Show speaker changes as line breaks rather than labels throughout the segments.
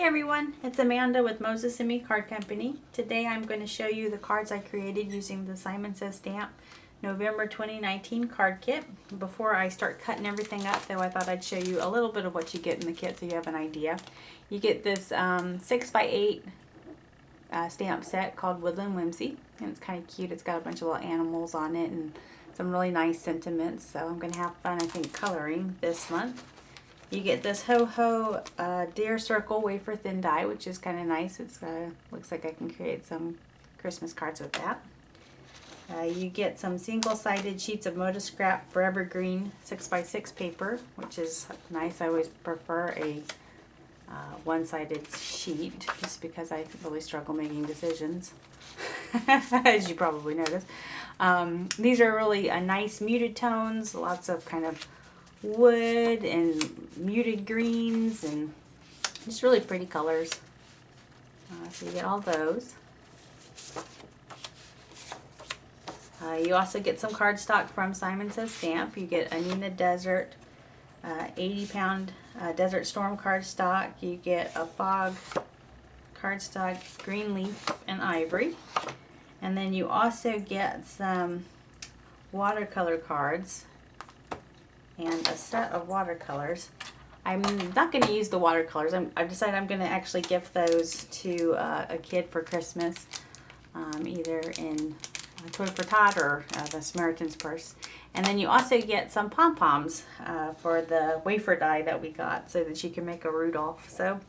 everyone, it's Amanda with Moses and Me Card Company. Today I'm going to show you the cards I created using the Simon Says Stamp November 2019 card kit. Before I start cutting everything up though, I thought I'd show you a little bit of what you get in the kit so you have an idea. You get this 6x8 stamp set called Woodland Whimsy, and it's kind of cute. It's got a bunch of little animals on it and some really nice sentiments, so I'm going to have fun, I think, coloring this month. You get this Ho-Ho Deer Circle wafer thin die, which is kind of nice. It's looks like I can create some Christmas cards with that. You get some single-sided sheets of Moda Scrap Forever Green 6x6 paper, which is nice. I always prefer a one-sided sheet just because I really struggle making decisions, as you probably noticed. These are really nice muted tones, lots of kind of wood and muted greens and just really pretty colors. So you get all those. You also get some cardstock from Simon Says Stamp. You get a Nina Desert 80-pound Desert Storm cardstock. You get a Fog cardstock, green leaf and ivory. And then you also get some watercolor cards and a set of watercolors. I'm not going to use the watercolors. I've decided I'm going to actually gift those to a kid for Christmas, either in Toy for Tot or the Samaritan's Purse. And then you also get some pom-poms for the wafer die that we got so that you can make a Rudolph. So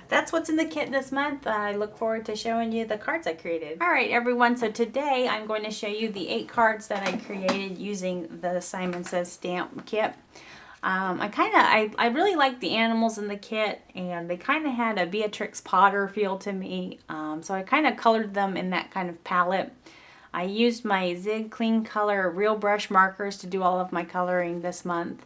that's what's in the kit this month. I look forward to showing you the cards I created. Alright everyone, so today I'm going to show you the 8 cards that I created using the Simon Says Stamp kit. I really like the animals in the kit, and they kind of had a Beatrix Potter feel to me, so I kind of colored them in that kind of palette. I used my Zig Clean Color Real Brush markers to do all of my coloring this month.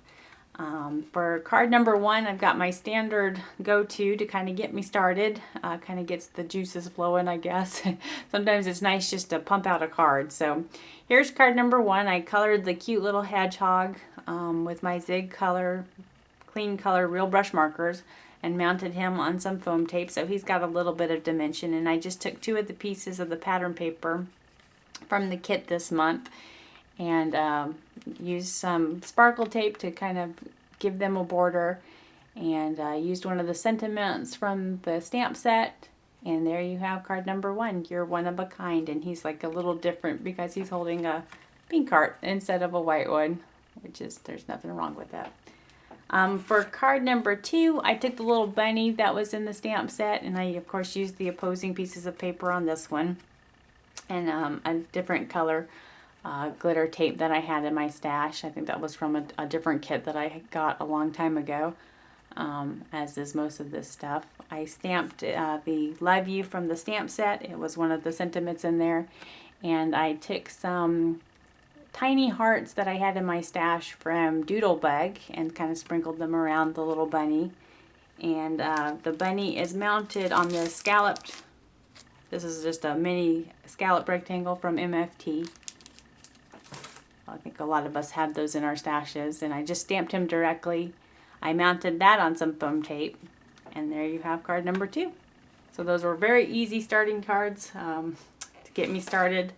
For card number 1, I've got my standard go-to to kind of get me started, kind of gets the juices flowing, I guess. Sometimes it's nice just to pump out a card. So here's card number 1. I colored the cute little hedgehog with my Zig Clean Color Real Brush markers and mounted him on some foam tape, so he's got a little bit of dimension. And I just took 2 of the pieces of the pattern paper from the kit this month and used some sparkle tape to kind of give them a border, and used one of the sentiments from the stamp set, and there you have card number 1. You're one of a kind, and he's like a little different because he's holding a pink heart instead of a white one, which is, there's nothing wrong with that. For card number 2, I took the little bunny that was in the stamp set, and I of course used the opposing pieces of paper on this one, and a different color glitter tape that I had in my stash. I think that was from a different kit that I got a long time ago, as is most of this stuff. I stamped the Love You from the stamp set. It was one of the sentiments in there. And I took some tiny hearts that I had in my stash from Doodlebug and kind of sprinkled them around the little bunny. And the bunny is mounted on this scalloped, this is just a mini scallop rectangle from MFT. I think a lot of us have those in our stashes, and I just stamped him directly. I mounted that on some foam tape, and there you have card number 2. So those were very easy starting cards to get me started.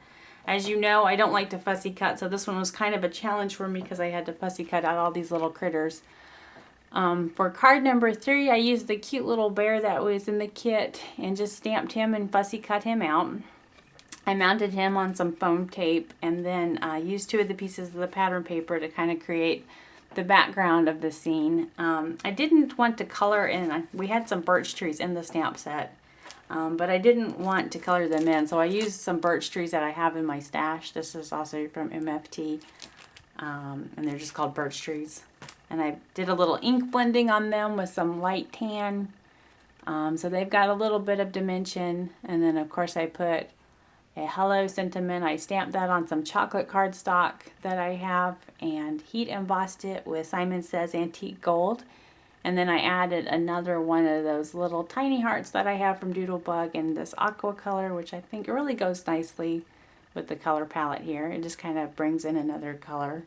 As you know, I don't like to fussy cut, so this one was kind of a challenge for me because I had to fussy cut out all these little critters. For card number 3, I used the cute little bear that was in the kit and just stamped him and fussy cut him out. I mounted him on some foam tape and then used 2 of the pieces of the pattern paper to kind of create the background of the scene. I didn't want to color in, we had some birch trees in the stamp set, but I didn't want to color them in, so I used some birch trees that I have in my stash. This is also from MFT, and they're just called birch trees. And I did a little ink blending on them with some light tan, so they've got a little bit of dimension. And then of course I put a hello sentiment. I stamped that on some chocolate cardstock that I have and heat embossed it with Simon Says Antique Gold. And then I added another one of those little tiny hearts that I have from Doodlebug in this aqua color, which I think really goes nicely with the color palette here. It just kind of brings in another color.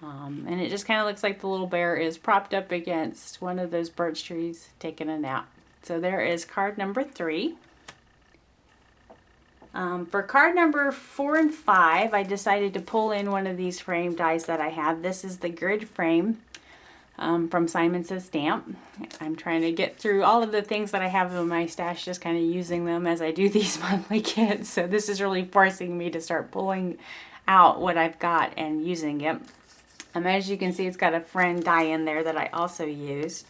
And it just kind of looks like the little bear is propped up against one of those birch trees taking a nap. So there is card number 3. For card number 4 and 5, I decided to pull in one of these frame dies that I have. This is the grid frame from Simon Says Stamp. I'm trying to get through all of the things that I have in my stash, just kind of using them as I do these monthly kits. So this is really forcing me to start pulling out what I've got and using it. As you can see, it's got a friend die in there that I also used.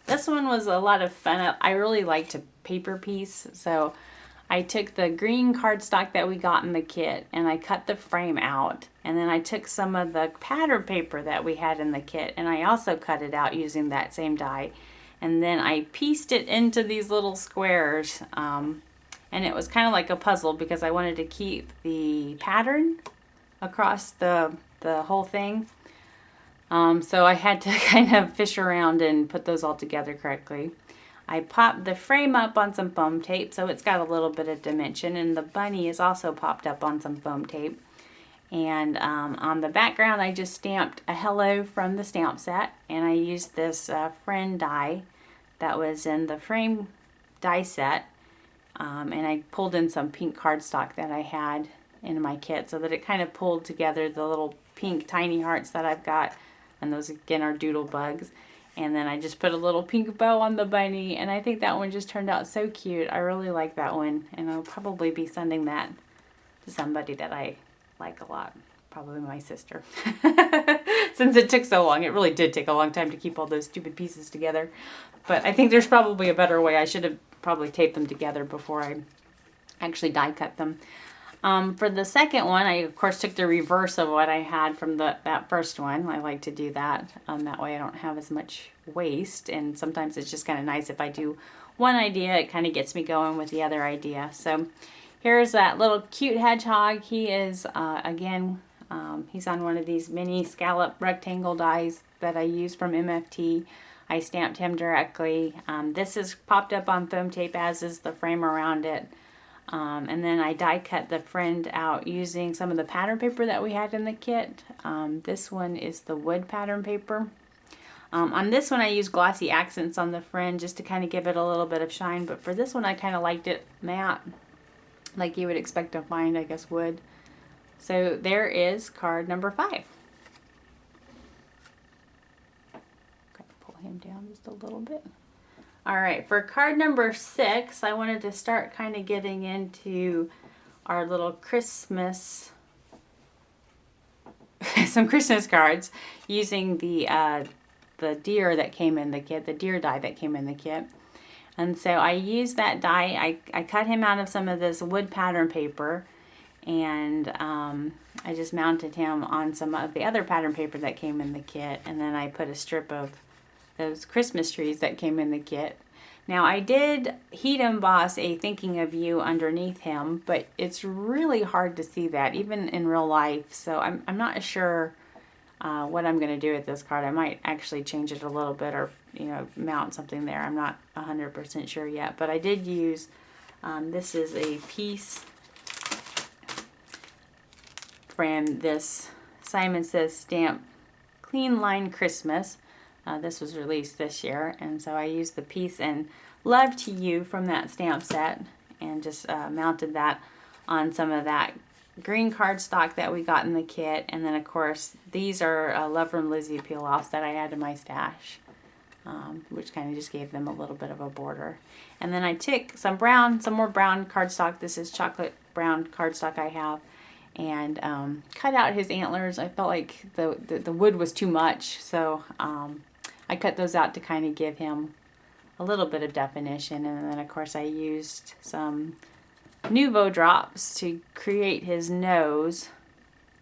This one was a lot of fun. I really liked a paper piece, so I took the green cardstock that we got in the kit and I cut the frame out, and then I took some of the pattern paper that we had in the kit and I also cut it out using that same die, and then I pieced it into these little squares, and it was kind of like a puzzle because I wanted to keep the pattern across the whole thing. So I had to kind of fish around and put those all together correctly. I popped the frame up on some foam tape so it's got a little bit of dimension, and the bunny is also popped up on some foam tape. And on the background I just stamped a hello from the stamp set, and I used this friend die that was in the frame die set, and I pulled in some pink cardstock that I had in my kit so that it kind of pulled together the little pink tiny hearts that I've got, and those again are doodle bugs. And then I just put a little pink bow on the bunny, and I think that one just turned out so cute. I really like that one, and I'll probably be sending that to somebody that I like a lot, probably my sister. Since it took so long. It really did take a long time to keep all those stupid pieces together, but I think there's probably a better way. I should have probably taped them together before I actually die cut them. For the second one, I of course took the reverse of what I had from that first one. I like to do that. That way I don't have as much waste, and sometimes it's just kind of nice if I do one idea, it kind of gets me going with the other idea. So here's that little cute hedgehog. He is, again, he's on one of these mini scallop rectangle dies that I use from MFT. I stamped him directly. This is popped up on foam tape, as is the frame around it. And then I die cut the friend out using some of the pattern paper that we had in the kit. This one is the wood pattern paper. On this one I used glossy accents on the friend just to kind of give it a little bit of shine, but for this one I kind of liked it matte, like you would expect to find, I guess, wood. So there is card number 5. Gotta pull him down just a little bit. Alright, for card number 6, I wanted to start kind of getting into our little Christmas, some Christmas cards using the deer that came in the kit, the deer die that came in the kit. And so I used that die, I cut him out of some of this wood pattern paper, and I just mounted him on some of the other pattern paper that came in the kit, and then I put a strip of those Christmas trees that came in the kit. Now I did heat emboss a thinking of you underneath him, but it's really hard to see that even in real life, so I'm not sure what I'm going to do with this card. I might actually change it a little bit, or mount something there. I'm not 100% sure yet, but I did use this is a piece from this Simon Says Stamp Clean Line Christmas. This was released this year, and so I used the piece and Love to You from that stamp set, and just mounted that on some of that green cardstock that we got in the kit. And then of course these are Love from Lizzie peel-offs that I had in my stash, which kind of just gave them a little bit of a border. And then I took some more brown cardstock. This is chocolate brown cardstock I have, and cut out his antlers. I felt like the wood was too much, so I cut those out to kind of give him a little bit of definition. And then of course I used some Nouveau drops to create his nose,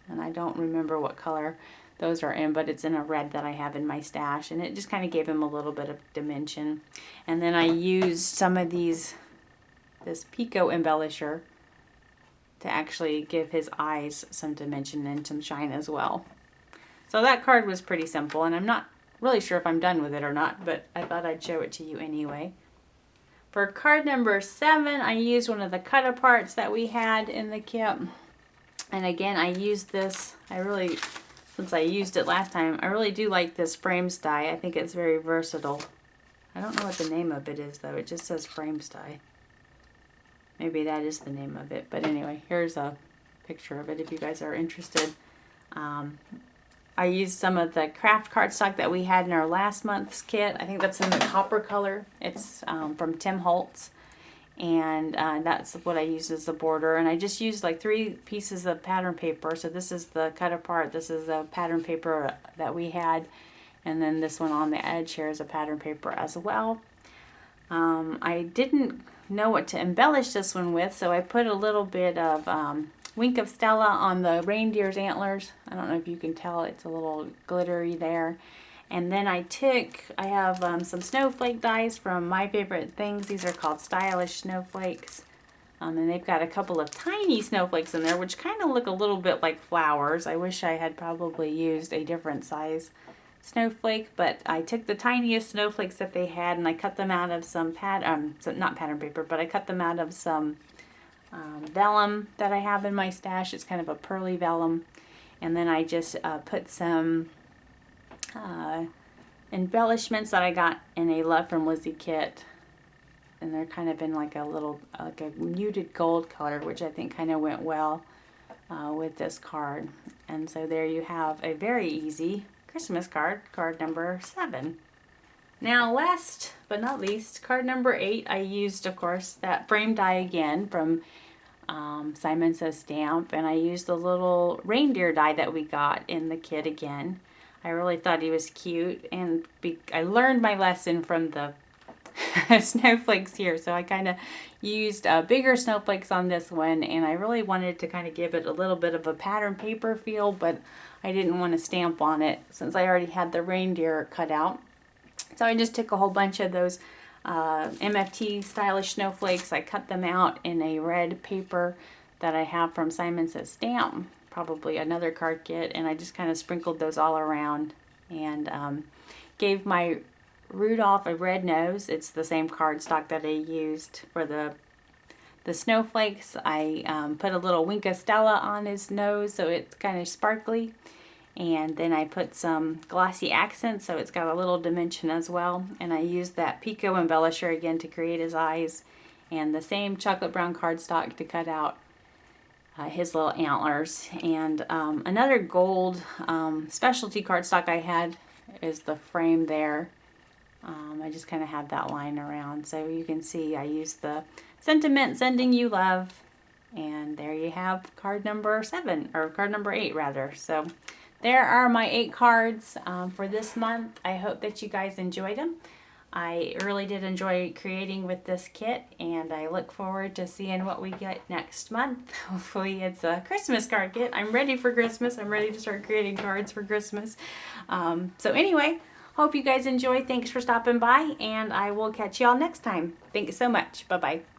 and I don't remember what color those are in, but it's in a red that I have in my stash, and it just kind of gave him a little bit of dimension. And then I used some of this Pico embellisher to actually give his eyes some dimension and some shine as well. So that card was pretty simple, and I'm not really sure if I'm done with it or not, but I thought I'd show it to you anyway. For card number 7, I used one of the cut-aparts that we had in the kit. And again, I used this, since I used it last time, I really do like this frames die. I think it's very versatile. I don't know what the name of it is though. It just says frames die. Maybe that is the name of it. But anyway, here's a picture of it if you guys are interested. I used some of the craft cardstock that we had in our last month's kit. I think that's in the copper color. It's from Tim Holtz. And that's what I used as the border. And I just used like 3 pieces of pattern paper. So this is the cut apart. This is the pattern paper that we had. And then this one on the edge here is a pattern paper as well. I didn't know what to embellish this one with, so I put a little bit of Wink of Stella on the reindeer's antlers. I don't know if you can tell, it's a little glittery there. And then I have some snowflake dies from My Favorite Things. These are called Stylish Snowflakes. And they've got a couple of tiny snowflakes in there, which kind of look a little bit like flowers. I wish I had probably used a different size snowflake, but I took the tiniest snowflakes that they had and I cut them out of some not pattern paper, but I cut them out of some vellum that I have in my stash. It's kind of a pearly vellum. And then I just put some embellishments that I got in a Love from Lizzie kit, and they're kind of in like a little like a muted gold color, which I think kind of went well with this card. And so there you have a very easy Christmas card, card number 7. Now last but not least, card number 8, I used of course that frame die again from Simon Says Stamp, and I used the little reindeer die that we got in the kit again. I really thought he was cute, and I learned my lesson from the snowflakes here, so I kind of used bigger snowflakes on this one, and I really wanted to kind of give it a little bit of a pattern paper feel, but I didn't want to stamp on it since I already had the reindeer cut out. So I just took a whole bunch of those MFT Stylish Snowflakes. I cut them out in a red paper that I have from Simon Says Stamp, probably another card kit, and I just kind of sprinkled those all around and gave my Rudolph a red nose. It's the same cardstock that I used for the snowflakes. I put a little Wink of Stella on his nose so it's kind of sparkly, and then I put some glossy accents so it's got a little dimension as well, and I used that Pico embellisher again to create his eyes, and the same chocolate brown cardstock to cut out his little antlers. And another gold specialty cardstock I had is the frame there. I just kind of had that line around, so you can see I used the Sentiment Sending You Love, and there you have card number 7, or card number 8 rather. So there are my 8 cards for this month. I hope that you guys enjoyed them. I really did enjoy creating with this kit, and I look forward to seeing what we get next month. Hopefully it's a Christmas card kit. I'm ready for Christmas. I'm ready to start creating cards for Christmas. So anyway, hope you guys enjoy. Thanks for stopping by, and I will catch y'all next time. Thanks so much. Bye-bye.